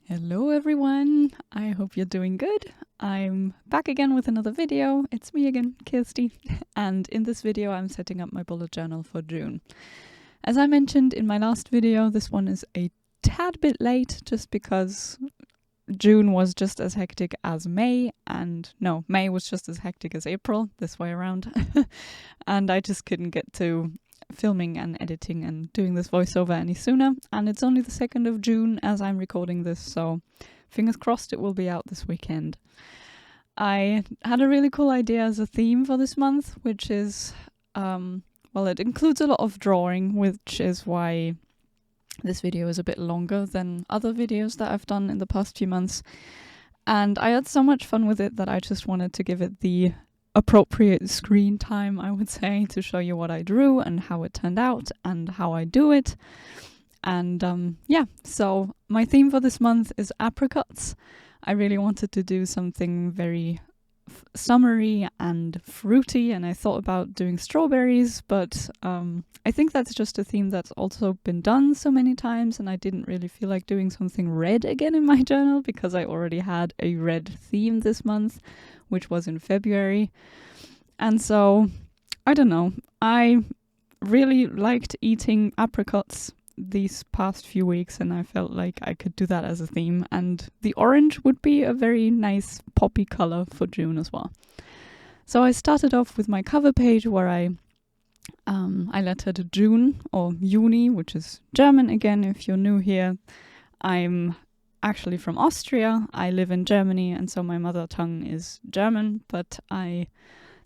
Hello everyone, I hope you're doing good. I'm back again with another video. It's me again, Kirsty, and in this video I'm setting up my bullet journal for June. As I mentioned in my last video, this one is a tad bit late just because June was just as hectic as May, and no, May was just as hectic as April, this way around, and I just couldn't get to filming and editing and doing this voiceover any sooner, and it's only the 2nd of June as I'm recording this, so fingers crossed it will be out this weekend. I had a really cool idea as a theme for this month, which is, well, it includes a lot of drawing, which is why this video is a bit longer than other videos that I've done in the past few months, and I had so much fun with it that I just wanted to give it the appropriate screen time, I would say, to show you what I drew and how it turned out and how I do it. And yeah, so my theme for this month is apricots. I really wanted to do something very summery and fruity, and I thought about doing strawberries, but I think that's just a theme that's also been done so many times, and I didn't really feel like doing something red again in my journal because I already had a red theme this month, which was in February. And so, I don't know, I really liked eating apricots these past few weeks, and I felt like I could do that as a theme, and the orange would be a very nice poppy color for June as well. So I started off with my cover page where I lettered June, or Juni, which is German again if you're new here. I'm actually from Austria. I live in Germany, and so my mother tongue is German, but I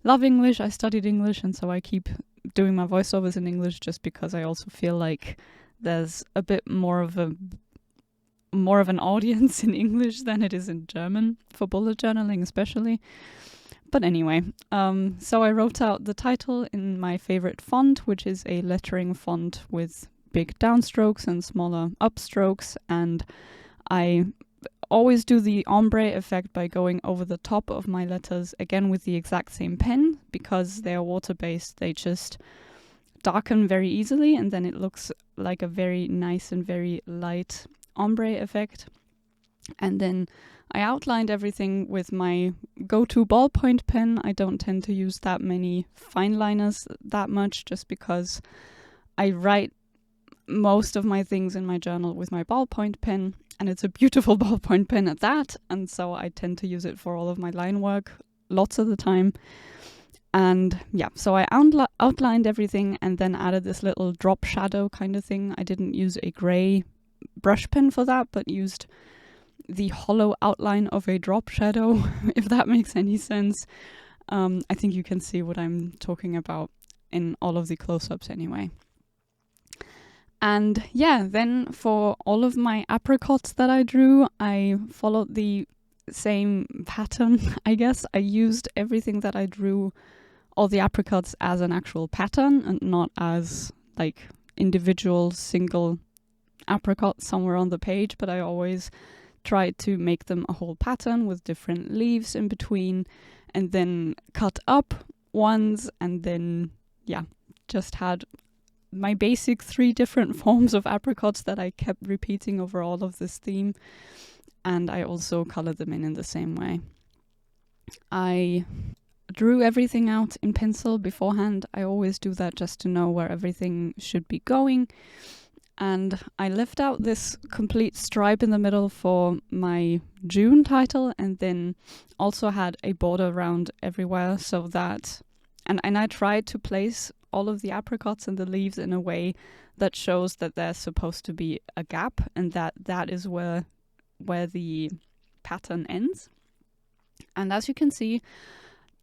love English. I studied English, and so I keep doing my voiceovers in English just because I also feel like there's a bit more of an audience in English than it is in German for bullet journaling especially. But anyway, so I wrote out the title in my favorite font, which is a lettering font with big downstrokes and smaller upstrokes, and I always do the ombre effect by going over the top of my letters, again with the exact same pen, because they are water-based. They just darken very easily, and then it looks like a very nice and very light ombre effect. And then I outlined everything with my go-to ballpoint pen. I don't tend to use that many fine liners that much, just because I write most of my things in my journal with my ballpoint pen, and it's a beautiful ballpoint pen at that, and so I tend to use it for all of my line work lots of the time. And yeah, so I outlined everything and then added this little drop shadow kind of thing. I didn't use a grey brush pen for that, but used the hollow outline of a drop shadow, if that makes any sense. I think you can see what I'm talking about in all of the close-ups anyway. And yeah, then for all of my apricots that I drew, I followed the same pattern, I guess. I used everything that I drew, all the apricots, as an actual pattern and not as like individual single apricots somewhere on the page, but I always tried to make them a whole pattern with different leaves in between, and then cut up ones, and then yeah, just had my basic 3 different forms of apricots that I kept repeating over all of this theme, and I also colored them in the same way. I drew everything out in pencil beforehand. I always do that just to know where everything should be going, and I left out this complete stripe in the middle for my June title, and then also had a border around everywhere, so that and I tried to place all of the apricots and the leaves in a way that shows that there's supposed to be a gap, and that is where the pattern ends. And as you can see,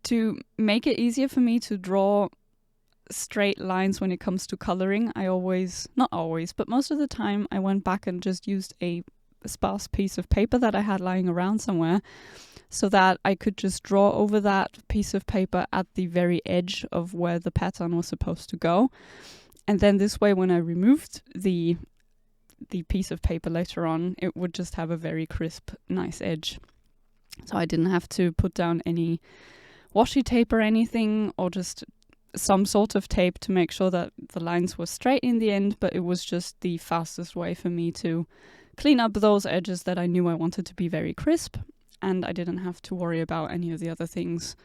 to make it easier for me to draw straight lines when it comes to coloring, not always, but most of the time I went back and just used a sparse piece of paper that I had lying around somewhere, so that I could just draw over that piece of paper at the very edge of where the pattern was supposed to go. And then this way, when I removed the piece of paper later on, it would just have a very crisp, nice edge. So I didn't have to put down any washi tape or anything, or just some sort of tape to make sure that the lines were straight in the end, but it was just the fastest way for me to clean up those edges that I knew I wanted to be very crisp, and I didn't have to worry about any of the other things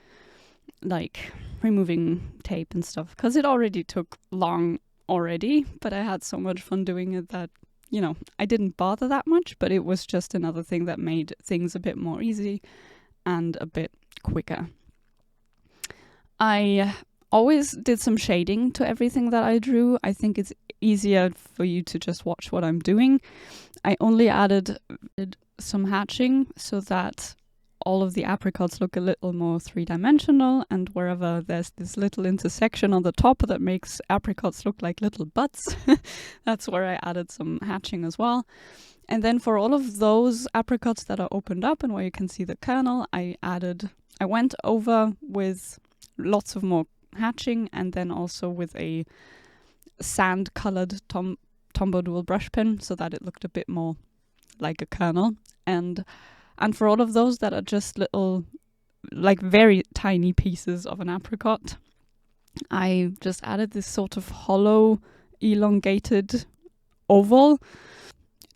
like removing tape and stuff, because it already took long already, but I had so much fun doing it that, you know, I didn't bother that much, but it was just another thing that made things a bit more easy and a bit quicker. I always did some shading to everything that I drew. I think it's easier for you to just watch what I'm doing. I only added some hatching so that all of the apricots look a little more three-dimensional, and wherever there's this little intersection on the top that makes apricots look like little butts, that's where I added some hatching as well. And then for all of those apricots that are opened up and where you can see the kernel, I went over with lots of more hatching, and then also with a sand-colored Tombow dual brush pen so that it looked a bit more like a kernel. And for all of those that are just little, like very tiny pieces of an apricot, I just added this sort of hollow, elongated oval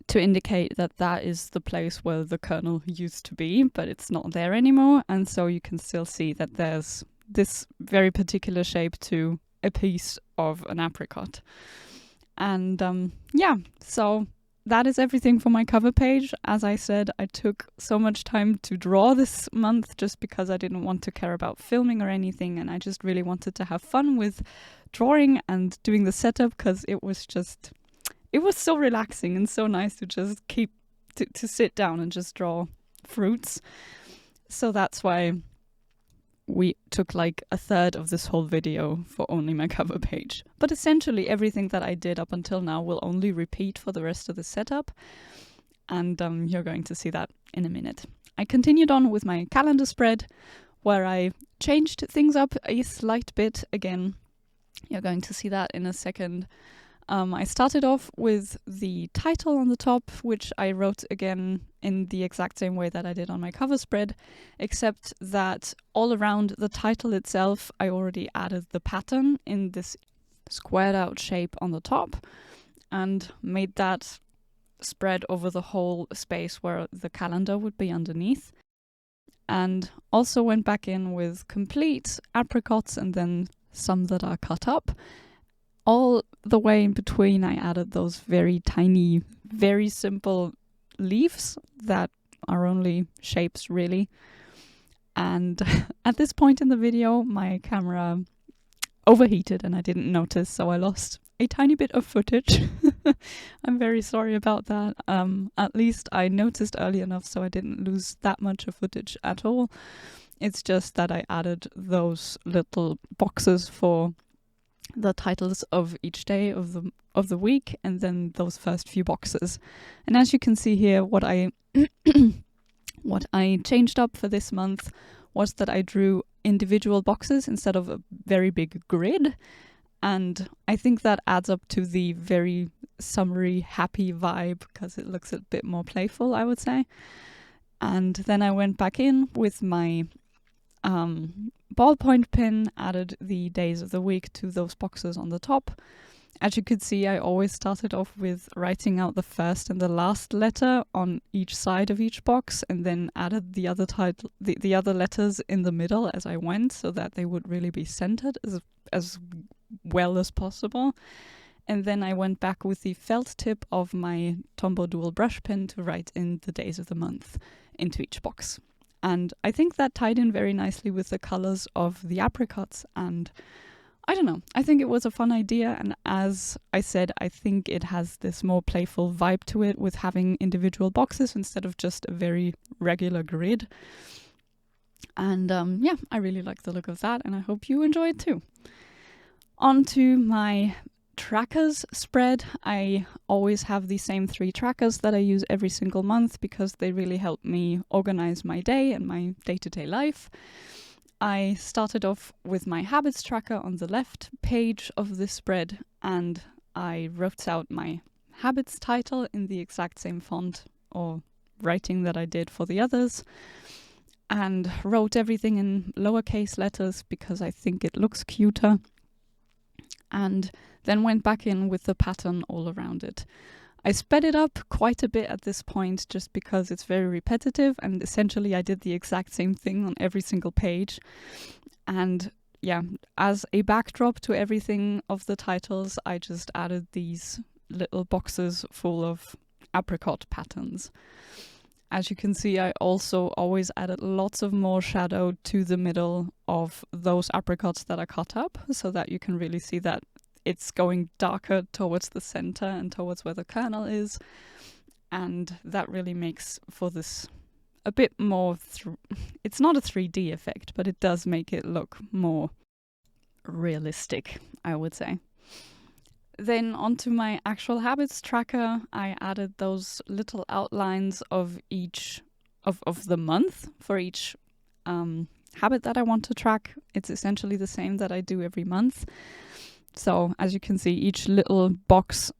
to indicate that that is the place where the kernel used to be, but it's not there anymore. And so you can still see that there's this very particular shape to a piece of an apricot. And yeah, so that is everything for my cover page. As I said, I took so much time to draw this month just because I didn't want to care about filming or anything, and I just really wanted to have fun with drawing and doing the setup, because it was so relaxing and so nice to just to sit down and just draw fruits. So that's why we took like a third of this whole video for only my cover page. But essentially everything that I did up until now will only repeat for the rest of the setup, and you're going to see that in a minute. I continued on with my calendar spread, where I changed things up a slight bit again. You're going to see that in a second. I started off with the title on the top, which I wrote again in the exact same way that I did on my cover spread, except that all around the title itself, I already added the pattern in this squared out shape on the top and made that spread over the whole space where the calendar would be underneath. And also went back in with complete apricots and then some that are cut up. All the way in between, I added those very tiny, very simple leaves that are only shapes, really. And at this point in the video, my camera overheated and I didn't notice, so I lost a tiny bit of footage. I'm very sorry about that. At least I noticed early enough so I didn't lose that much of footage at all. It's just that I added those little boxes for the titles of each day of the week, and then those first few boxes. And as you can see here, what I changed up for this month was that I drew individual boxes instead of a very big grid, and I think that adds up to the very summery, happy vibe, because it looks a bit more playful, I would say. And then I went back in with my ballpoint pen, added the days of the week to those boxes on the top. As you could see, I always started off with writing out the first and the last letter on each side of each box, and then added the other the other letters in the middle as I went, so that they would really be centered as well as possible. And then I went back with the felt tip of my Tombow dual brush pen to write in the days of the month into each box. And I think that tied in very nicely with the colors of the apricots, and I don't know, I think it was a fun idea, and as I said, I think it has this more playful vibe to it with having individual boxes instead of just a very regular grid. And yeah, I really like the look of that, and I hope you enjoy it too. On to my trackers spread. I always have the same 3 trackers that I use every single month because they really help me organize my day and my day-to-day life. I started off with my habits tracker on the left page of this spread, and I wrote out my habits title in the exact same font or writing that I did for the others, and wrote everything in lowercase letters because I think it looks cuter, and then went back in with the pattern all around it. I sped it up quite a bit at this point just because it's very repetitive, and essentially I did the exact same thing on every single page. And yeah, as a backdrop to everything of the titles, I just added these little boxes full of apricot patterns. As you can see, I also always added lots of more shadow to the middle of those apricots that I cut up, so that you can really see that it's going darker towards the center and towards where the kernel is. And that really makes for this a bit more, it's not a 3D effect, but it does make it look more realistic, I would say. Then onto my actual habits tracker, I added those little outlines of each of the month for each habit that I want to track. It's essentially the same that I do every month. So as you can see, each little box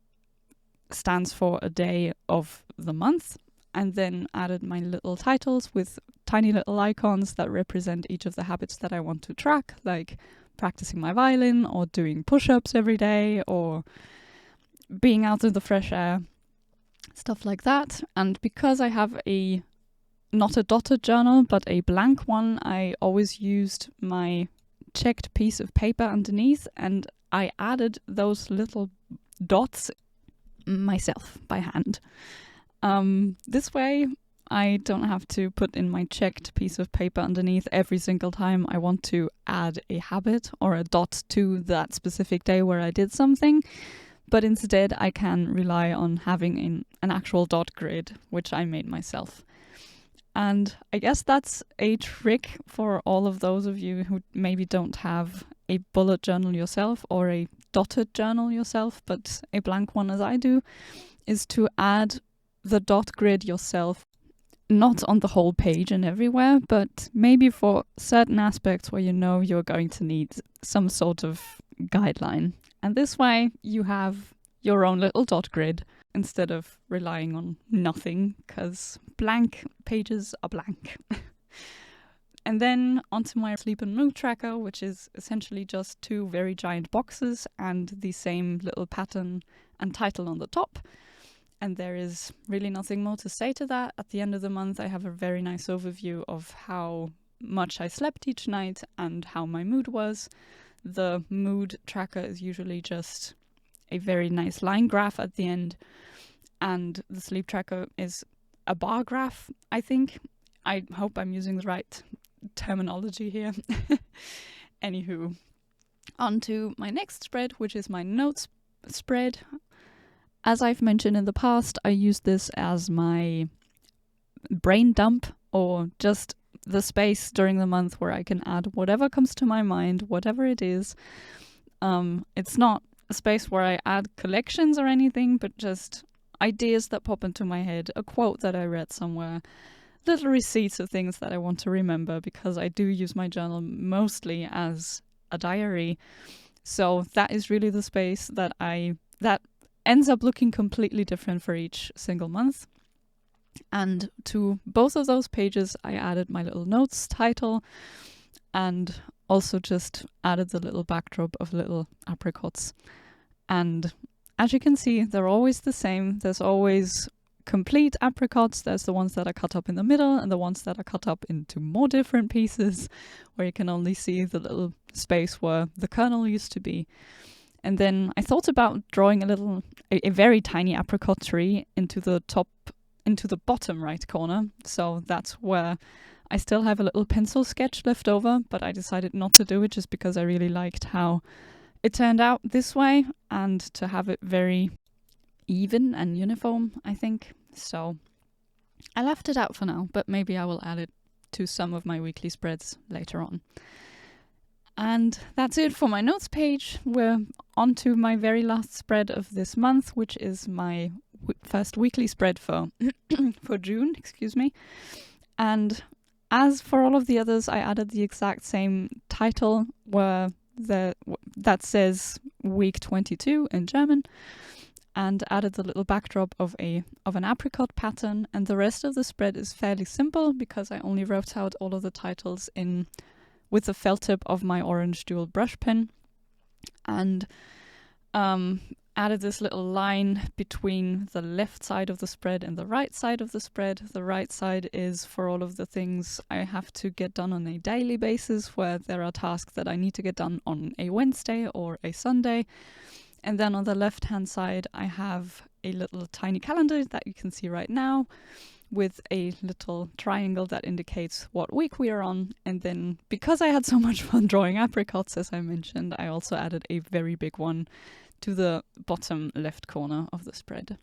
stands for a day of the month, and then added my little titles with tiny little icons that represent each of the habits that I want to track, like practicing my violin or doing push-ups every day or being out in the fresh air, stuff like that. And because I have not a dotted journal but a blank one, I always used my checked piece of paper underneath, and I added those little dots myself by hand. This way I don't have to put in my checked piece of paper underneath every single time I want to add a habit or a dot to that specific day where I did something, but instead I can rely on having an actual dot grid, which I made myself. And I guess that's a trick for all of those of you who maybe don't have a bullet journal yourself or a dotted journal yourself, but a blank one as I do, is to add the dot grid yourself, not on the whole page and everywhere, but maybe for certain aspects where you know you're going to need some sort of guideline. And this way you have your own little dot grid instead of relying on nothing, because blank pages are blank. And then onto my sleep and mood tracker, which is essentially just two very giant boxes and the same little pattern and title on the top. And there is really nothing more to say to that. At the end of the month, I have a very nice overview of how much I slept each night and how my mood was. The mood tracker is usually just a very nice line graph at the end. And the sleep tracker is a bar graph, I think. I hope I'm using the right terminology here. Anywho, on to my next spread, which is my notes spread. As I've mentioned in the past, I use this as my brain dump, or just the space during the month where I can add whatever comes to my mind, whatever it is. It's not a space where I add collections or anything, but just ideas that pop into my head, a quote that I read somewhere, little receipts of things that I want to remember, because I do use my journal mostly as a diary. So that is really the space that ends up looking completely different for each single month. And to both of those pages, I added my little notes title and also just added the little backdrop of little apricots. And as you can see, they're always the same. There's always complete apricots. There's the ones that are cut up in the middle and the ones that are cut up into more different pieces where you can only see the little space where the kernel used to be. And then I thought about drawing a very tiny apricot tree into the bottom right corner. So that's where I still have a little pencil sketch left over, but I decided not to do it just because I really liked how it turned out this way and to have it very even and uniform, I think. So I left it out for now, but maybe I will add it to some of my weekly spreads later on. And that's it for my notes page. We're on to my very last spread of this month, which is my first weekly spread for June, excuse me. And as for all of the others, I added the exact same title where that says week 22 in German, and added the little backdrop of an apricot pattern. And the rest of the spread is fairly simple because I only wrote out all of the titles with the felt tip of my orange dual brush pen. And added this little line between the left side of the spread and the right side of the spread. The right side is for all of the things I have to get done on a daily basis, where there are tasks that I need to get done on a Wednesday or a Sunday. And then on the left hand side, I have a little tiny calendar that you can see right now, with a little triangle that indicates what week we are on. And then, because I had so much fun drawing apricots, as I mentioned, I also added a very big one to the bottom left corner of the spread.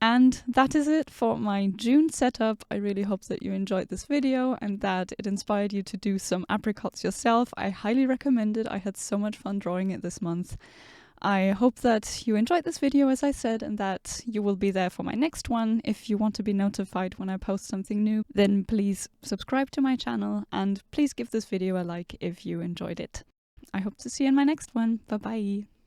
And that is it for my June setup. I really hope that you enjoyed this video and that it inspired you to do some apricots yourself. I highly recommend it. I had so much fun drawing it this month. I hope that you enjoyed this video, as I said, and that you will be there for my next one. If you want to be notified when I post something new, then please subscribe to my channel and please give this video a like if you enjoyed it. I hope to see you in my next one. Bye bye.